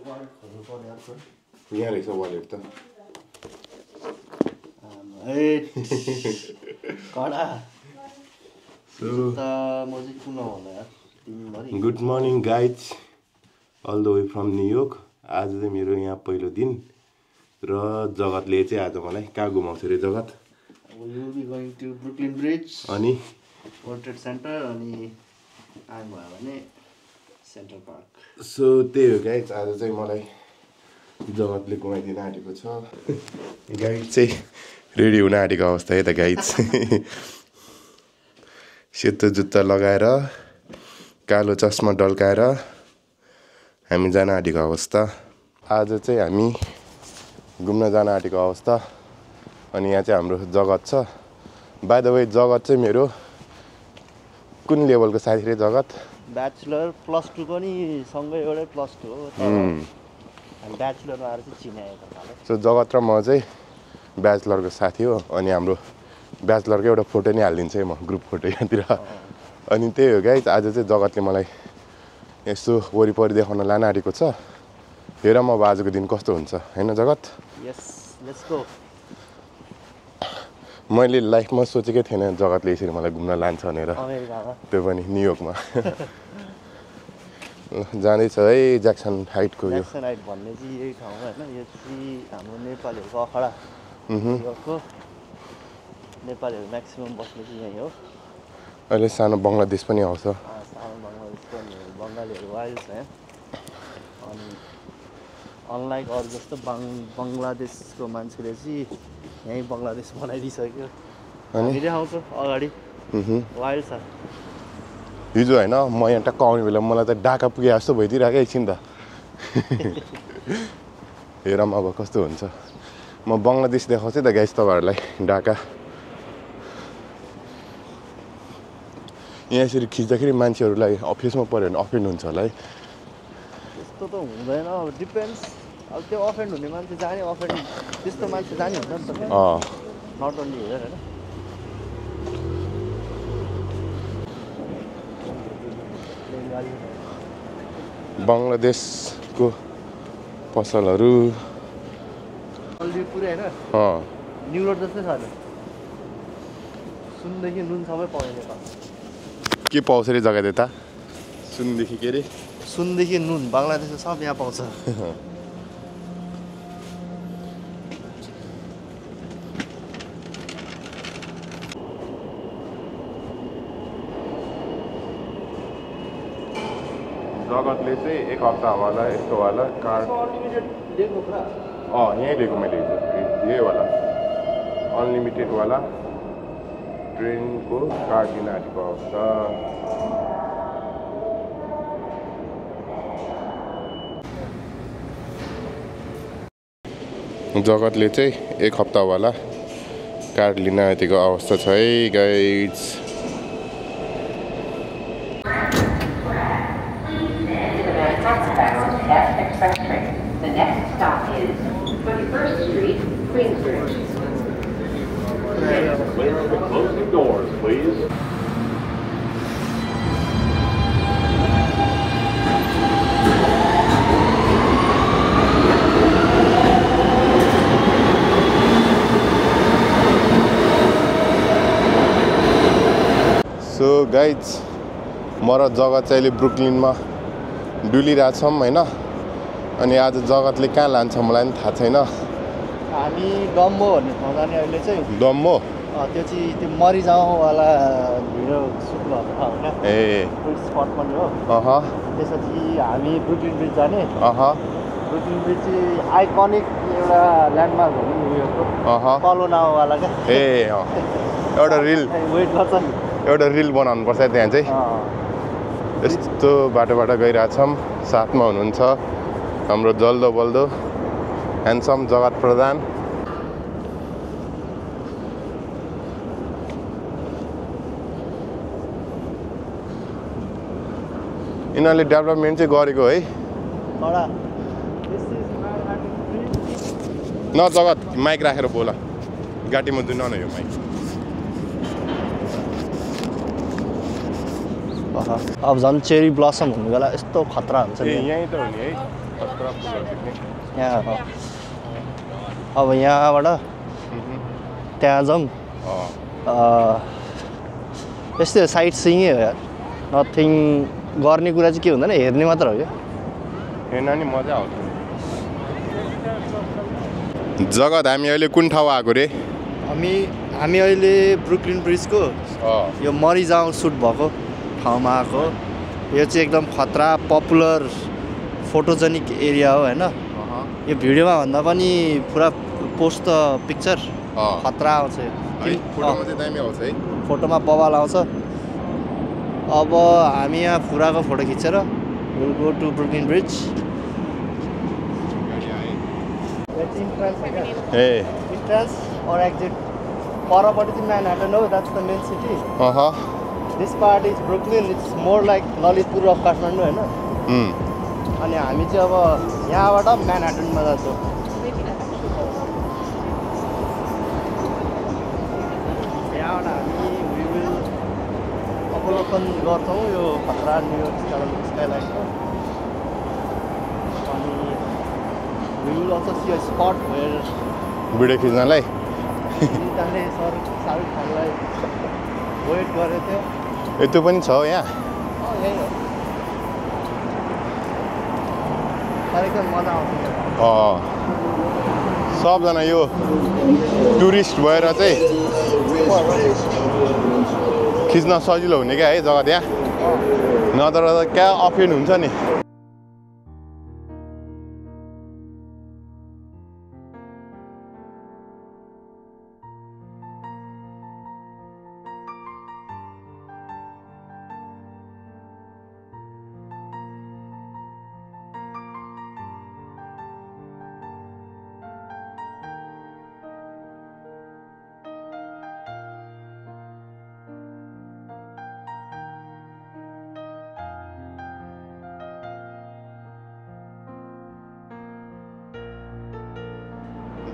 यहाँ रहेछ वालेट त कडा good morning guys all the way from New York. आज चाहिँ मेरो यहाँ पहिलो दिन र जगतले चाहिँ आज मलाई कहाँ घुमाउँछ रे जगत? ब्रुकलिन ब्रिज अनि वर्ल्ड ट्रेड सेन्टर अनि आउनु भयो भने सेन्ट्रल पार्क। सो त्यही हो गाइज, आज चाहिँ मलाई जगतले घुमाइदिन आँटेको छ। गाइड चाहिँ रेडी हुन आँटेको अवस्था है त गाइज। सेतो जुत्ता लगाएर कालो चस्मा डल्काएर हामी जान आँटेको अवस्था। आज चाहिँ हामी घुम्न जान आँटेको अवस्था। अनि यहाँ चाहिँ हाम्रो जगत छ। बाइ द वे जगत चाहिँ मेरो कुन लेभलको साथी रे जगत? ब्याचलर +2 पनि सँगै एउटै +2 हो। हामी ब्याचलरमा आएर चाहिँ चिनाएको थाले। सो जगत र म चाहिँ ब्याचलरको साथी हो। अनि हाम्रो ब्याचलरको एउटा फोटो नि हालिदिन्छ है म, ग्रुप फोटो यहाँतिर। अनि त्यही हो गाइज, आज चाहिँ जगतले मलाई यस्तो वरिपरि देखाउन लान आँटेको छ। हेर म अब आजको दिन कस्तो हुन्छ हैन जगत? यस, लेट्स गो। मैले लाइफमा सोचेकै थिएन जगतले यसरी मलाई घुम्न लान्छ भनेर, त्यो पनि न्युयोर्कमा। जाँदैछ है ज्याक्सन हाइटको। यो ज्याक्सन हाइट भन्ने चाहिँ यही ठाउँ हैन, यो चाहिँ हाम्रो नेपालीहरूको अखडा। न्युयोर्कको नेपालीहरू म्याक्सिमम बस्ने चाहिँ यही हो। अहिले सानो बङ्गलादेश पनि आउँछ। सानो बङ्गलादेश पनि, बङ्गालीहरू वाइल्ड छ यहाँ। अनि अनलाइक अरू जस्तो बङ्गलादेशको मान्छेले चाहिँ यहीँ बङ्गलादेश बनाइदिइसक्यो। हामी देखाउँछ अगाडि, वाइल्ड छ। हिजो होइन म यहाँ टक्क आउने बेला मलाई त ढाका पुगे जस्तो भइदिइरहेको एकछिन त। हेरौँ अब कस्तो हुन्छ। म बङ्गलादेश देखाउँछु त गाइस तपाईँहरूलाई, ढाका। यहाँ यसरी खिच्दाखेरि मान्छेहरूलाई अफिसमा पऱ्यो भने अफेन्ड हुन्छ होला है? त्यस्तो त हुँदैन, अब डिपेन्ड्स। अब त्यो अफेन्ड हुने मान्छे जाने, अफेन्ड त्यस्तो मान्छे जाने हुन्छ नि त। नट ओन्ली हेर होइन। बङ्गलादेशको पसलहरू पुरै होइन, न्युरोड जस्तै छ नि। सुनदेखि नुन सबै पाउने नेपाल। के पाउँछ रे जग्गा त्यता? सुनदेखि के अरे? सुनदेखि नुन बङ्गलादेशमा सब यहाँ पाउँछ। जगतले चाहिँ एक हप्ता वाला यस्तो वाला कार्ड यहीँ लिएको मैले यही वाला अनलिमिटेड वाला ट्रेनको कार्ड दिन आँटेको अवस्था। जगतले चाहिँ एक हप्ता वाला कार्ड लिन आँटेको अवस्था छ है guys. The next stop is 21st Street, Queensbridge. Clear the closing doors, please. So guys, म र जगत चाहिँ अहिले ब्रुकलिनमा डुलिरहेछौँ होइन। अनि आज जगतले कहाँ लान्छ मलाई पनि थाहा छैन। हामी डम्बो भन्ने ठाउँ जाने अहिले चाहिँ। डम्बो? त्यो चाहिँ त्यो मरिजाउँवाला भिडियो सुट भएको ठाउँ होइन। टुरिस्ट स्पट पनि हो। त्यसपछि हामी ब्रुकलिन ब्रिज जाने। ब्रुकलिन ब्रिज चाहिँ आइकनिक एउटा ल्यान्डमार्क हो नि न्युयोर्कको, कलो नाउँवाला क्या। एउटा रिल वेट गर्छ नि, एउटा रिल बनाउनु पर्छ त्यहाँ चाहिँ। यस्तो बाटोबाट गइरहेछौँ, साथमा हुनुहुन्छ हाम्रो जल्दो बल्दो ह्यान्डसम जगत प्रधान। यिनीहरूले डेभलपमेन्ट चाहिँ गरेको है। न जगत माइक राखेर बोला, गाडीमा दुई न यो माइक। अब झन् चेरी ब्लसम हुने बेला यस्तो खतरा हुन्छ नि। यहीँ त हो नि है। यहाँ हो अब यहाँबाट त्यहाँ जाउँ यस्तै साइट सिइङै हो यार नथिङ गर्ने कुरा चाहिँ के हुँदैन हेर्ने मात्र हो क्या हेर्न नि मजा आउँछ जगत हामी अहिले कुन ठाउँ आएको रे हामी अहिले ब्रुकलिन ब्रिजको यो मरिजाउँ सुट भएको ठाउँमा आएको यो चाहिँ एकदम खतरा पपुलर फोटोजेनिक एरिया हो होइन यो भिडियोमा भन्दा पनि पुरा पोस्ट द पिक्चर खतरा आउँछ फोटोमा बवाल आउँछ अब हामी यहाँ फुराको फोटो खिचेर will go to Brooklyn Bridge entrance और एक्जिट परपट्टि चाहिँ म्यानहट्टन हो that's the main city this part is Brooklyn it's more like Lalitpur of Kathmandu होइन अनि हामी चाहिँ अब यहाँबाट म्यानहट्टनमा जान्छौँ यहाँबाट हामी विल अवलोकन गर्छौँ यो खतरा न्युयोर्क स्काइलाइनको अनि will also see a spot where video खिच्नलाई त्यहाँले शाहरुख खानलाई वेट गरेको थियो यस्तो पनि छ हो यहाँ यही हो एकदम मजा आउँछ सबजना यो टुरिस्ट भएर चाहिँ खिच्न सजिलो हुने क्या है जग्गा त्यहाँ नत्र त क्या अफेन हुन्छ नि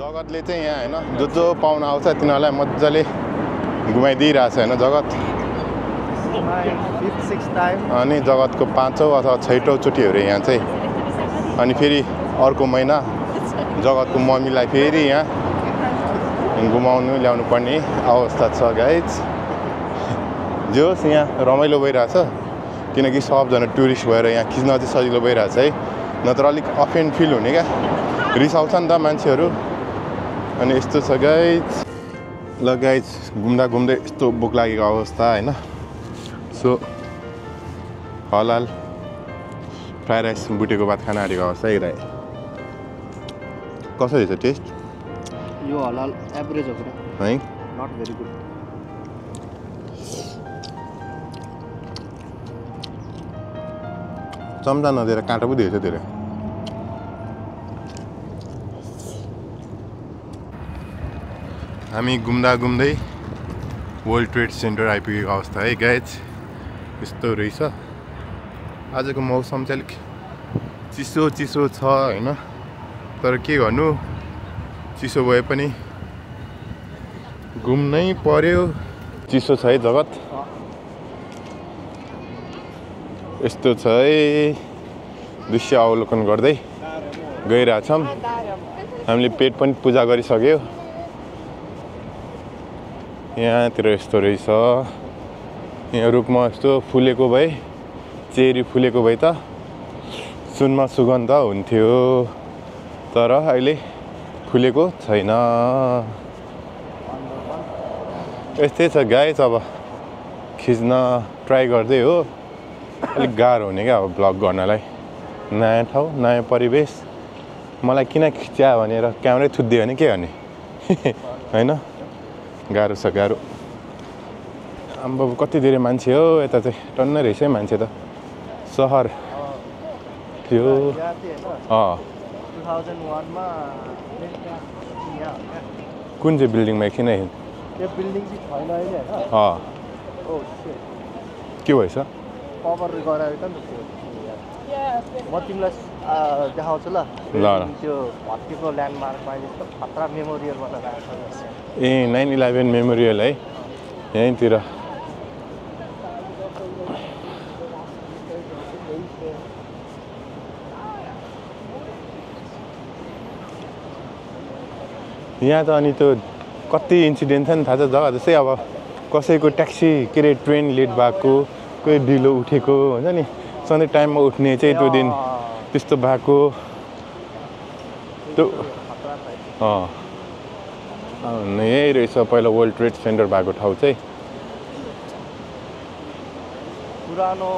जगतले चाहिँ यहाँ होइन जो पाहुना आउँछ तिनीहरूलाई मजाले घुमाइदिइरहेछ होइन जगत अनि जगतको 5औं अथवा 6औं चोटि हो अरे यहाँ चाहिँ अनि फेरि अर्को महिना जगतको मम्मीलाई फेरि यहाँ घुमाउनु ल्याउनु पर्ने अवस्था छ गाइज जोस् यहाँ रमाइलो भइरहेछ किनकि सबजना टुरिस्ट भएर यहाँ खिच्न चाहिँ सजिलो भइरहेछ है नत्र अलिक अफेन्ड फिल हुने क्या रिसाउँछ नि त मान्छेहरू अनि यस्तो छ गाइज ल गाइज घुम्दा घुम्दै यस्तो भोक लागेको अवस्था होइन सो हलाल फ्राई राइस बुटेको भात खान आँटेको अवस्था है कसरी छ टेस्ट यो हलाल एभरेज हो पुरा है नट भेरी गुड चम्चा नदिएर काँटा पो दिएछ धेरै हामी घुम्दा घुम्दै वर्ल्ड ट्रेड सेन्टर आइपुगेको अवस्था है गाइज यस्तो रहेछ आजको मौसम चाहिँ अलिक चिसो चिसो छ होइन तर के गर्नु चिसो भए पनि घुम्नै पर्यो चिसो छ है जगत यस्तो छ है दृश्य अवलोकन गर्दै गइरहेछौँ हामीले पेट पनि पूजा गरिसक्यो यहाँतिर यस्तो रहेछ यहाँ रुखमा यस्तो फुलेको भए चेरी फुलेको भए त सुनमा सुगन्ध हुन्थ्यो तर अहिले फुलेको छैन यस्तै छ गाइस अब खिच्न ट्राई गर्दै हो अलिक गाह्रो हुने क्या अब भ्लग गर्नलाई नयाँ ठाउँ नयाँ परिवेश मलाई किन खिच्या भनेर क्यामेरै थुत्दियो भने के गर्ने होइन गाह्रो छ गाह्रो अब कति धेरै मान्छे हो यता चाहिँ टन्नै रहेछ है मान्छे त सहर थियो 2001 मा कुन चाहिँ बिल्डिङमा एकछिन है त्यो बिल्डिङ चाहिँ छैन अहिले हैन ओ के भएछ कभर गराएको नि म तिमीलाई देखाउँछु ल त्यो भत्केको ल्यान्डमार्कमा यस्तो खतरा मेमोरियल बनाएको छ ए 9/11 मेमोरियल है यहीँतिर यहाँ त अनि त्यो कति इन्सिडेन्ट छ नि थाहा छ जग्गा जस्तै अब कसैको ट्याक्सी के अरे ट्रेन लेट भएको कोही ढिलो उठेको हुन्छ नि सधैँ टाइममा उठ्ने चाहिँ त्यो दिन त्यस्तो भएको त्यो यही रहेछ पहिला वर्ल्ड ट्रेड सेन्टर भएको ठाउँ चाहिँ पुरानो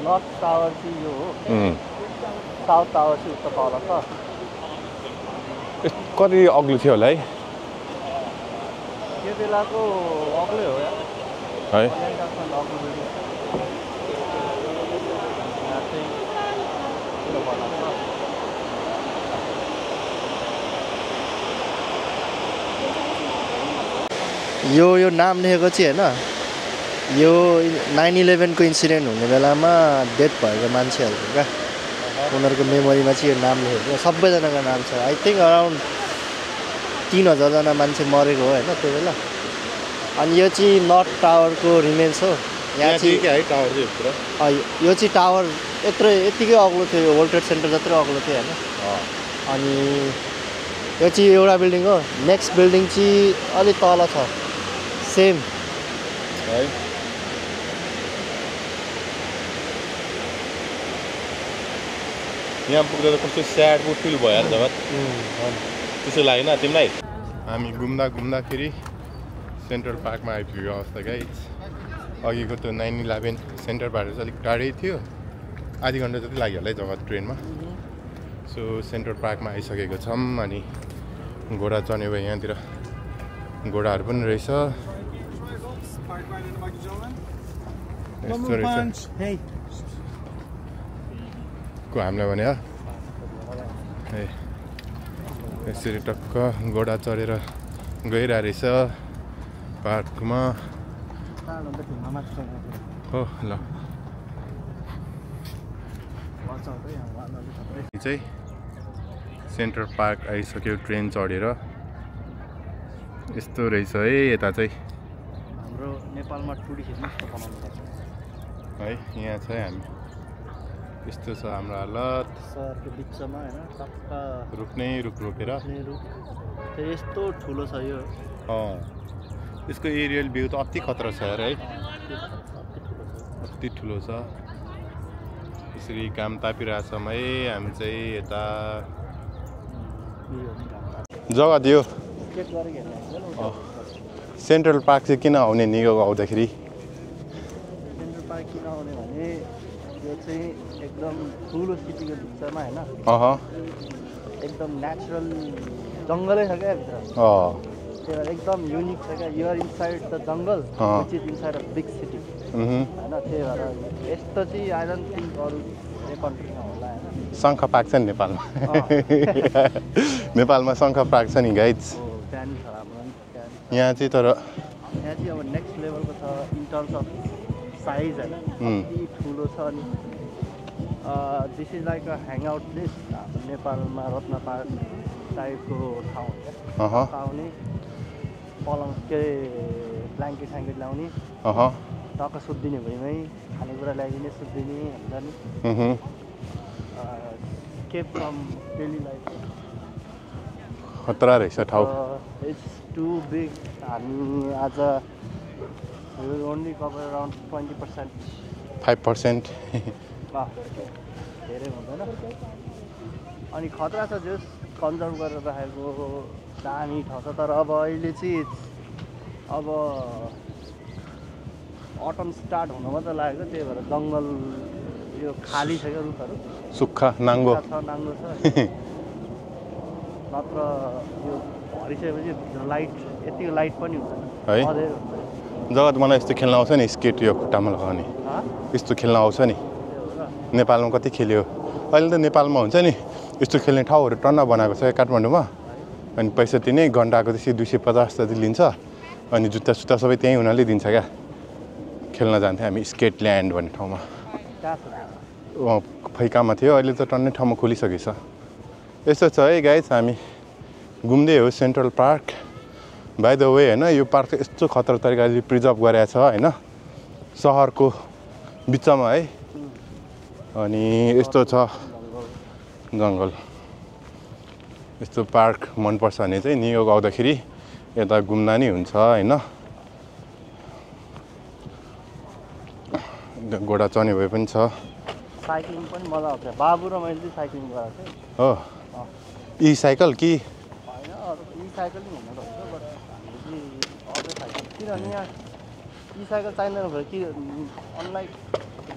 नर्थ टावर चाहिँ यो हो साउथ टावर चाहिँ उता तल छ कति अग्लो थियो होला है त्यो बेलाको अग्लै हो है यो नाम लेखेको चाहिँ होइन यो 9/11 को इन्सिडेन्ट हुने बेलामा डेथ भएको मान्छेहरूको क्या उनीहरूको मेमोरीमा चाहिँ यो नाम लेखेको सबैजनाको नाम छ आई थिङ्क अराउन्ड 3000 जना मान्छे मरेको हो होइन त्यो बेला अनि यो चाहिँ नर्थ टावरको रिमेन्स हो यहाँ चाहिँ यो चाहिँ टावर यतिकै अग्लो थियो यो वर्ल्ड ट्रेड सेन्टर जत्रै अग्लो थियो होइन अनि यो चाहिँ एउटा बिल्डिङ हो नेक्स्ट बिल्डिङ चाहिँ अलिक तल छ सेम है यहाँ पुग्दा त कस्तो स्याड पो फिल भयो यार जगत त्यसो लागेन तिमीलाई हामी घुम्दाखेरि सेन्ट्रल पार्कमा आइपुग्यो अवस्था गाइस अघिको त्यो 9/11 सेन्टर पार्क चाहिँ अलिक टाढै थियो आधी घन्टा जति लाग्यो होला है जग्गा ट्रेनमा सो सेन्ट्रल पार्कमा आइसकेको छौँ अनि घोडा चढ्ने भयो यहाँतिर घोडाहरू पनि रहेछ यस्तो रहेछ को हामीलाई भने यसरी टक्क घोडा चढेर गइरहेको रहेछ पार्कमा हो ल चाहिँ सेन्ट्रल पार्क आइसक्यो ट्रेन चढेर यस्तो रहेछ है यता चाहिँ हाम्रो नेपालमा टुडी खेल्नु यस्तो बनाउनु पर्छ है यहाँ चाहिँ हामी यस्तो छ हाम्रो हालत सहरको बिचमा होइन टक्क रुख रोकेर यस्तो ठुलो छ यो यसको एरियल भ्यू त अति खतरा छ यार है अति ठुलो छ यसरी काम तापिरहेछौँ है हामी चाहिँ यता जग्गा दियो सेन्ट्रल पार्क चाहिँ किन आउने निगोको आउँदाखेरि सेन्ट्रल पार्क किन आउने भने यो चाहिँ एकदम ठुलो सिटीको बिचमा होइन एकदम नेचुरल जङ्गलै छ क्या भित्र त्यो एकदम युनिक छ क्या you're inside the jungle which is inside a big city होइन त्यही भएर यस्तो चाहिँ आई डोन्ट थिङ्क अरू कन्ट्रीमा होला होइन शङ्ख पार्क छ नि नेपालमा नेपालमा शङ्ख पार्क छ नि गाइज त्यहाँनिर छ हाम्रो यहाँ चाहिँ तर यहाँ चाहिँ अब नेक्स्ट लेभलको छ इन टर्म्स अफ साइज होइन कति ठुलो छ अनि this is like a hangout place हाम्रो नेपालमा रत्न पार्क टाइपको ठाउँ हो क्या आउने पलङ के अरे ब्ल्याङ्केट स्याङ्केट ल्याउने टक्क सुत्दिने भुइँमै खानेकुरा ल्याइदिने सुत्दिने हुन्छ नि केप फ्रम डेली लाइफ खतरा रहेछ ठाउँ इट्स टु बिग हामी आज ओन्ली कभर अराउन्ड 20% 5% धेरै हुँदैन अनि खतरा छ जस कन्जर्भ गरेर राखेको दामी ठाउँ छ तर अब अहिले चाहिँ अब अटम स्टार्ट हुन मात्रै लागेको त्यही भएर जङ्गल यो खाली छ क्या रुखहरू सुक्खा नाङ्गो छ नत्र यो भरिसकेपछि लाइट यतिको लाइट पनि हुँदैन है जग्गा मलाई यस्तो खेल्न आउँछ नि स्केट यो खुट्टामा लगाउने यस्तो खेल्न आउँछ नि नेपालमा कति खेल्यो अहिले त नेपालमा हुन्छ नि यस्तो खेल्ने ठाउँहरू टन्न बनाएको छ काठमाडौँमा अनि पैसा तिर्ने घन्टाको त्यसै 250 जति लिन्छ अनि जुत्ता सुत्ता सबै त्यहीँ हुनाले दिन्छ क्या खेल्न जान्थ्यो हामी स्केट ल्यान्ड भन्ने ठाउँमा फैकामा थियो अहिले त टन्नै ठाउँमा खोलिसकेछ यस्तो छ है गाइज हामी घुम्दै हो central park by the way होइन यो पार्क यस्तो खतरा तरिकाले प्रिजर्भ गरेको छ होइन सहरको बिचमा है अनि यस्तो छ जङ्गल यस्तो पार्क मनपर्छ भने चाहिँ न्युयोर्क आउँदाखेरि यता घुम्दा नि हुन्छ हैन गोडा चढ्ने भए पनि छ साइक्लिङ पनि मजा आउँछ बाबु र मैले चाहिँ साइक्लिङ गरेको थिएँ हो ई साइकल कि होइन ई साइक्लिङ हुन त हुन्छ बट हामीले चाहिँ अर्कै साइकल किनभने यहाँ ई साइकल चाहिँदैन भयो कि अनलाइक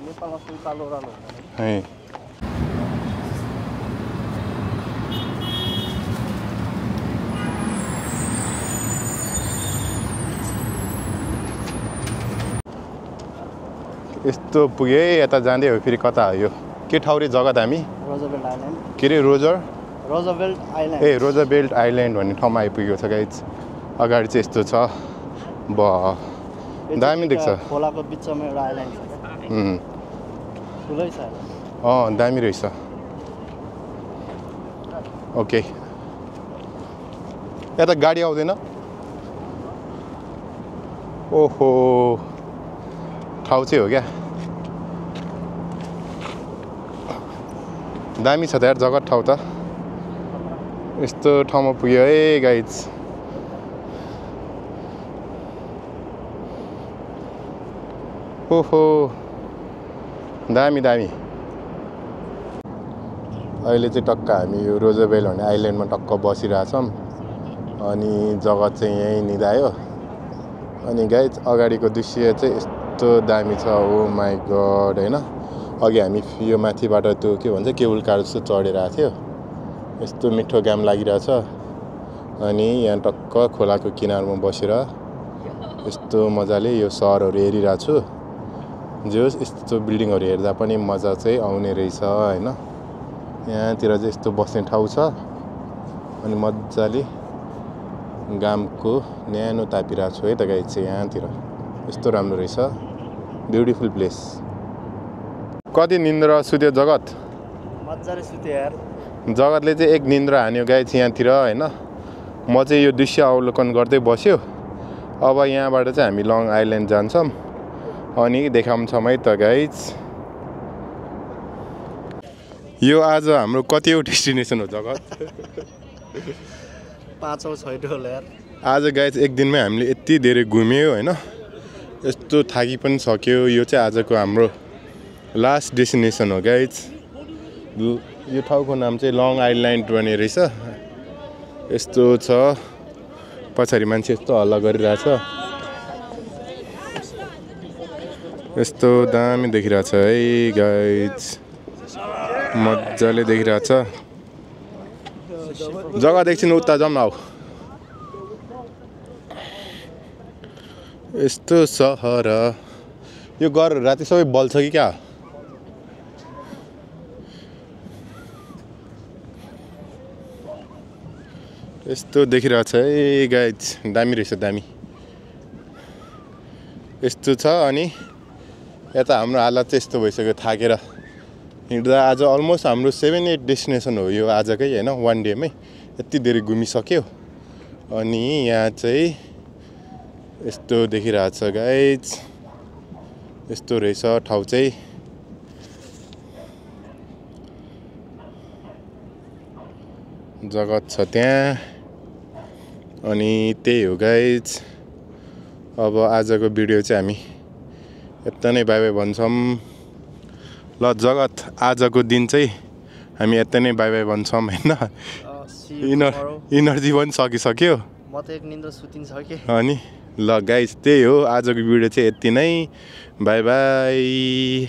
नेपालमा सुरु कालो ओह्रालो हुँदैन है यस्तो पुगे यता जाँदै हो फेरि कता हो यो के ठाउँ रे जग्गा दामी रोजरबेल्ट आइल्यान्ड के रे रोजरबेल्ट आइल्यान्ड ए रोजरबेल्ट आइल्यान्ड भन्ने ठाउँमा आइपुगेको छ गाइज अगाडि चाहिँ यस्तो छ दामी देख्छ खोलाको बिचमा एउटा आइल्यान्ड छ ठुलै छ दामी रहेछ ओके यता गाडी आउँदैन ओहो ठाउँ चाहिँ हो क्या दामी छ त यार जग्गा ठाउँ त यस्तो ठाउँमा पुग्यो है गाइज ओहो दामी दामी अहिले चाहिँ टक्क हामी यो रोजरबेल भन्ने आइल्यान्डमा टक्क बसिरहेछौँ अनि जग्गा चाहिँ यहीँ निदायो अनि गाइज अगाडिको दृश्य चाहिँ यस्तो दामी छ ओ माई गड हैन अघि हामी यो माथिबाट त्यो के भन्छ केबल कार जस्तो चढेर आएको थियो यस्तो मिठो घाम लागिरहेछ अनि यहाँ टक्क खोलाको किनारमा बसेर यस्तो मजाले यो सहरहरू हेरिरहेको छु जो यस्तो बिल्डिङहरू हेर्दा पनि मजा चाहिँ आउने रहेछ हैन यहाँतिर चाहिँ यस्तो बस्ने ठाउँ छ अनि मजाले घामको न्यानो तापिरहेको छु है त गाइज चाहिँ यहाँतिर यस्तो राम्रो रहेछ ब्युटिफुल प्लेस कति निन्द्रा सुत्यो जगत मजाले सुत्यो यार जगतले चाहिँ एक निन्द्रा हान्यो गाइज यहाँतिर हैन म चाहिँ यो दृश्य अवलोकन गर्दै बस्यो अब यहाँबाट चाहिँ हामी लङ आइल्यान्ड जान्छौँ अनि देखाउँछौँ है त गाइज यो आज हाम्रो कतिवटा डेस्टिनेसन हो जगत पाँचौँ छैटौँ होला यार आज गाइज एक दिनमै हामीले यति धेरै घुम्यो हैन यस्तो थाकी पनि सक्यो यो चाहिँ आजको हाम्रो लास्ट डेस्टिनेसन हो गाइज यो ठाउँको नाम चाहिँ लङ आइल्यान्ड भन्ने रहेछ यस्तो छ पछाडि मान्छे यस्तो हल्ला गरिरहेछ यस्तो दामी देखिरहेछ है गाइज मजाले देखिरहेछ जग्गा देख्छिन् उता जाउँ न आऊ यस्तो सहर यो घर राति सबै बल्छ कि क्या यस्तो देखिरहेछ है गाइज दामी रहेछ दामी यस्तो छ अनि यता हाम्रो हालत चाहिँ यस्तो भइसक्यो थाकेर हिँड्दा आज अलमोस्ट हाम्रो 7-8 डेस्टिनेसन हो यो आजकै हैन वान डेमै यति धेरै घुमिसक्यो अनि यहाँ चाहिँ यस्तो देखिरहेछ गाइज यस्तो रहेछ ठाउँ चाहिँ जगत छ त्यहाँ अनि त्यही हो गाइज अब आजको भिडियो चाहिँ हामी यता नै बाई बाई भन्छौँ ल जगत आजको दिन चाहिँ हामी यता नै बाई बाई भन्छौँ हैन इनर्जी पनि सकिसक्यो म त एक निन्द्रा सुतिन्छ के अनि ल गाइज त्यही हो आजको भिडियो चाहिँ यति नै बाई बाई